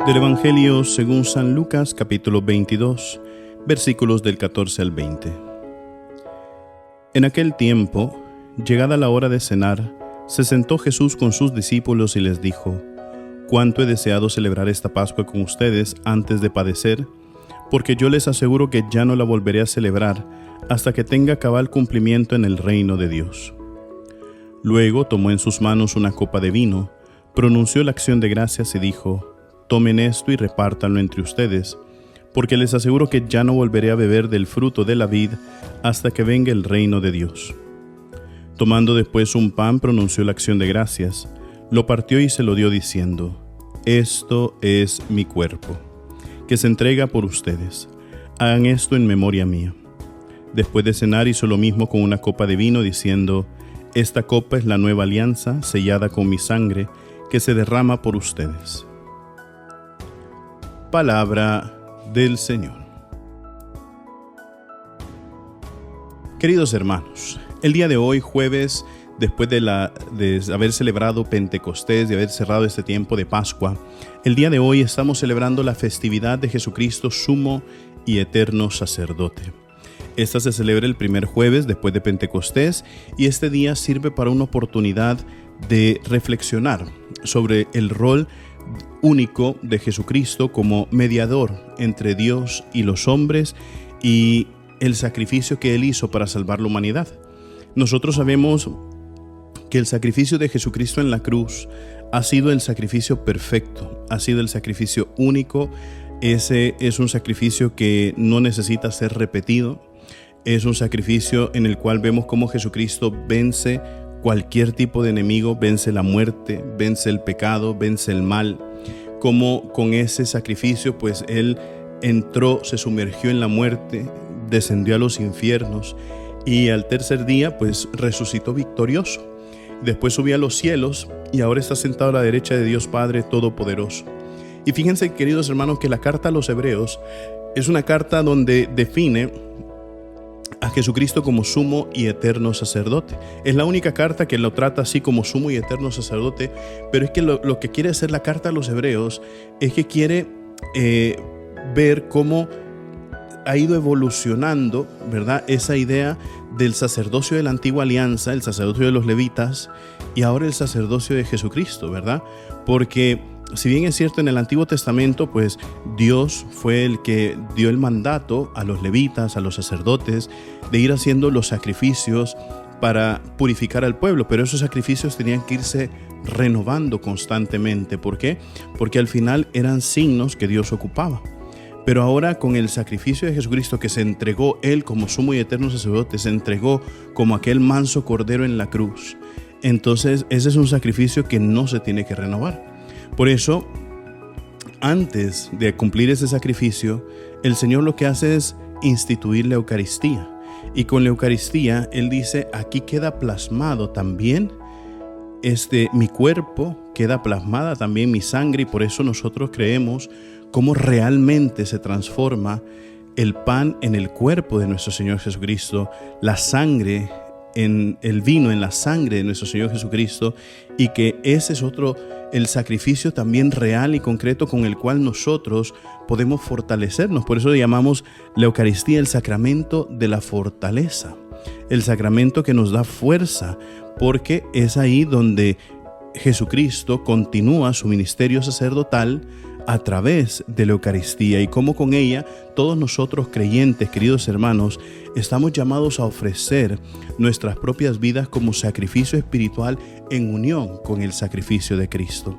Del Evangelio según San Lucas, capítulo 22, versículos del 14 al 20. En aquel tiempo, llegada la hora de cenar, se sentó Jesús con sus discípulos y les dijo: «Cuánto he deseado celebrar esta Pascua con ustedes antes de padecer, porque yo les aseguro que ya no la volveré a celebrar hasta que tenga cabal cumplimiento en el reino de Dios». Luego tomó en sus manos una copa de vino, pronunció la acción de gracias y dijo: «Tomen esto y repártanlo entre ustedes, porque les aseguro que ya no volveré a beber del fruto de la vid hasta que venga el reino de Dios». Tomando después un pan, pronunció la acción de gracias, lo partió y se lo dio diciendo: «Esto es mi cuerpo, que se entrega por ustedes. Hagan esto en memoria mía». Después de cenar hizo lo mismo con una copa de vino, diciendo: «Esta copa es la nueva alianza, sellada con mi sangre, que se derrama por ustedes». Palabra del Señor. Queridos hermanos, el día de hoy, jueves, después de haber celebrado Pentecostés, de haber cerrado este tiempo de Pascua, el día de hoy estamos celebrando la festividad de Jesucristo, sumo y eterno sacerdote. Esta se celebra el primer jueves después de Pentecostés y este día sirve para una oportunidad de reflexionar sobre el rol único de Jesucristo como mediador entre Dios y los hombres y el sacrificio que Él hizo para salvar la humanidad. Nosotros sabemos que el sacrificio de Jesucristo en la cruz ha sido el sacrificio perfecto, ha sido el sacrificio único. Ese es un sacrificio que no necesita ser repetido. Es un sacrificio en el cual vemos cómo Jesucristo vence cualquier tipo de enemigo, vence la muerte, vence el pecado, vence el mal. Como con ese sacrificio, pues Él entró, se sumergió en la muerte, descendió a los infiernos y al tercer día, pues resucitó victorioso. Después subió a los cielos y ahora está sentado a la derecha de Dios Padre Todopoderoso. Y fíjense, queridos hermanos, que la carta a los Hebreos es una carta donde define a Jesucristo como sumo y eterno sacerdote. Es la única carta que lo trata así como sumo y eterno sacerdote, pero es que lo que quiere hacer la carta a los Hebreos es que quiere ver cómo ha ido evolucionando, ¿verdad?, esa idea del sacerdocio de la antigua alianza, el sacerdocio de los levitas y ahora el sacerdocio de Jesucristo, ¿verdad? Porque si bien es cierto, en el Antiguo Testamento, pues Dios fue el que dio el mandato a los levitas, a los sacerdotes, de ir haciendo los sacrificios para purificar al pueblo, pero esos sacrificios tenían que irse renovando constantemente. ¿Por qué? Porque al final eran signos que Dios ocupaba. Pero ahora, con el sacrificio de Jesucristo, que se entregó Él como sumo y eterno sacerdote, se entregó como aquel manso cordero en la cruz, entonces ese es un sacrificio que no se tiene que renovar. Por eso, antes de cumplir ese sacrificio, el Señor lo que hace es instituir la Eucaristía. Y con la Eucaristía, Él dice: aquí queda plasmado también mi cuerpo, queda plasmada también mi sangre, y por eso nosotros creemos cómo realmente se transforma el pan en el cuerpo de nuestro Señor Jesucristo, la sangre en el vino, en la sangre de nuestro Señor Jesucristo, y que ese es el sacrificio también real y concreto con el cual nosotros podemos fortalecernos. Por eso le llamamos la Eucaristía el sacramento de la fortaleza, el sacramento que nos da fuerza, porque es ahí donde Jesucristo continúa su ministerio sacerdotal a través de la Eucaristía, y como con ella todos nosotros creyentes, queridos hermanos, estamos llamados a ofrecer nuestras propias vidas como sacrificio espiritual en unión con el sacrificio de Cristo.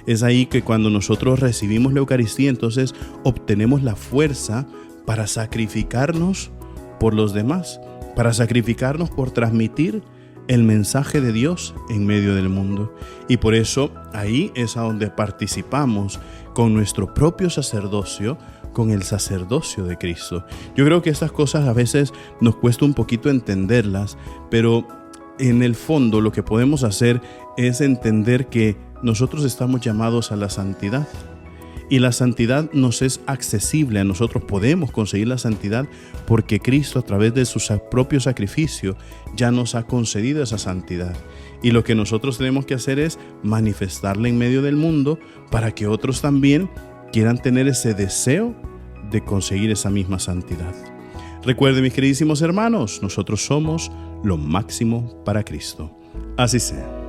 Es ahí que cuando nosotros recibimos la Eucaristía, entonces obtenemos la fuerza para sacrificarnos por los demás, para sacrificarnos por transmitir el mensaje de Dios en medio del mundo. Y por eso ahí es a donde participamos con nuestro propio sacerdocio, con el sacerdocio de Cristo. Yo creo que estas cosas a veces nos cuesta un poquito entenderlas, pero en el fondo lo que podemos hacer es entender que nosotros estamos llamados a la santidad. Y la santidad nos es accesible, a nosotros podemos conseguir la santidad porque Cristo, a través de su propio sacrificio, ya nos ha concedido esa santidad. Y lo que nosotros tenemos que hacer es manifestarla en medio del mundo para que otros también quieran tener ese deseo de conseguir esa misma santidad. Recuerden, mis queridísimos hermanos, nosotros somos lo máximo para Cristo. Así sea.